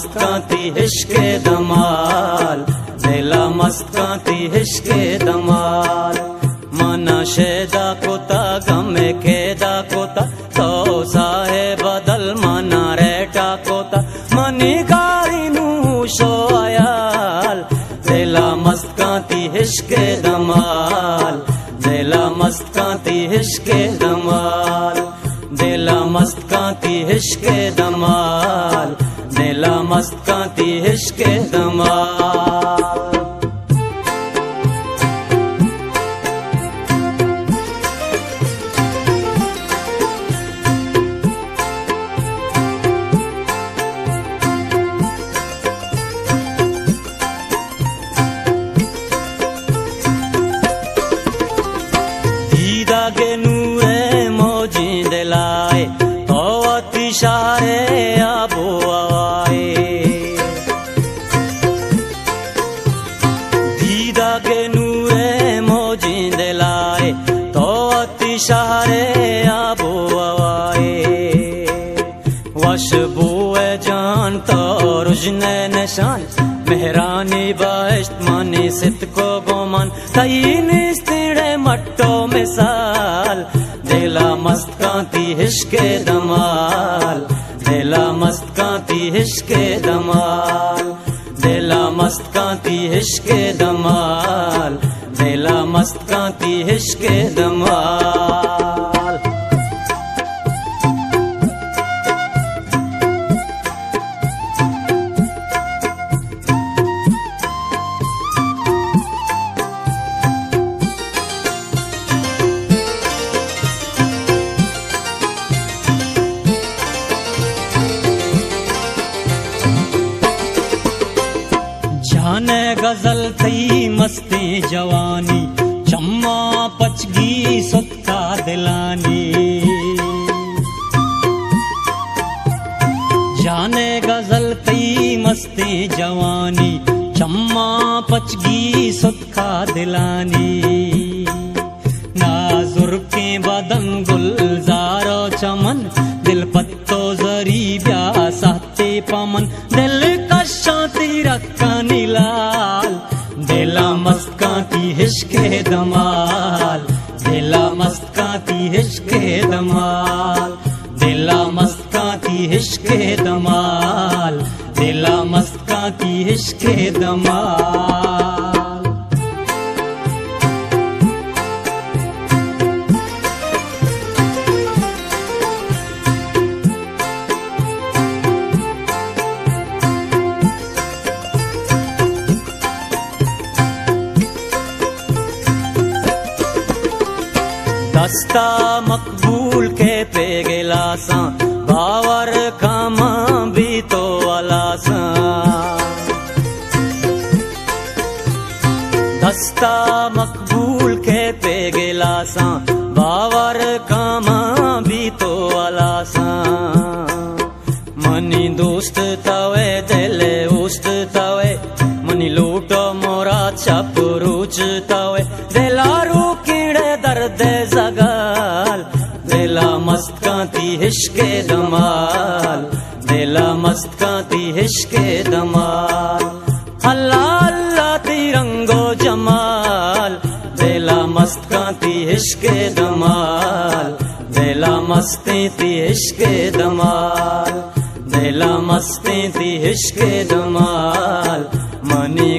मस्तकांती हिश्के दमाल, दिला मस्तकांती हिश्के दमाल। मना शेदा कोता गमे केदा कोता, तो साहे बदल मना रेटा कोता, मनी गारी नू शो आयाल। दिला मस्तकांती हिश्के दमाल, दिला मस्तकांती हिश्के दमाल, दिला मस्तकांती हिश्के दमाल, दिला मस्तकांती हिश्के दमाल। दीदा के नूरे मोजी दिलाए, तो अतिशारे आबो आए। दीदा के नूरे मोजी दिलाए, तो अतिशारे आबो आए। वश बुए जान तो रुजने निशान, मेहरानी बाश्त मानी सित को गोमान, तईन स्तिड़े मट्टो मिसाल। दिला मस्तकांती हिश्के दमाल, दिला मस्तकांती हिश्के दमाल, दिला मस्तकांती हिश्के दमाल, दिला मस्तकांती हिश्के दमाल। जाने गजल थी मस्ती जवानी, चम्मा पचगी सुत्ता दिलानी। जाने गजल थी मस्ती जवानी, चम्मा पचगी सुत्ता दिलानी। नाजुर के बदन गुलजारो चमन, दिल पत्तो जरी ब्यासाते पमन, दिल का शांति रखा नीलाल। दिला मस्तकांती हिश्के दमाल, दिला मस्तकांती हिश्के दमाल, दिला मस्तकांती हिश्के दमाल, दिला मस्तकांती हिश्के दमाल। दस्ता मकबूल के पे गिलासा, बावर कामा भी तो वालासा। दस्ता मकबूल के पे गिलासा, बावर कामा भी तो वालासा। मनी दोस्त तवे दिले उस्त तवे, मनी लूटो मोरा छप रूच तवे, दिलारू कीड़े दर्द जगाल। दिला मस्तकांती हिश्के दमाल, दिला मस्तकांती हिश्के दमाल। अल्लाह अल्लाह तिरंगो जमाल, दिला मस्तकांती हिश्के दमाल, दिला मस्ती हिश्के दमाल, दिला मस्ती हिश्के दमाल। मनी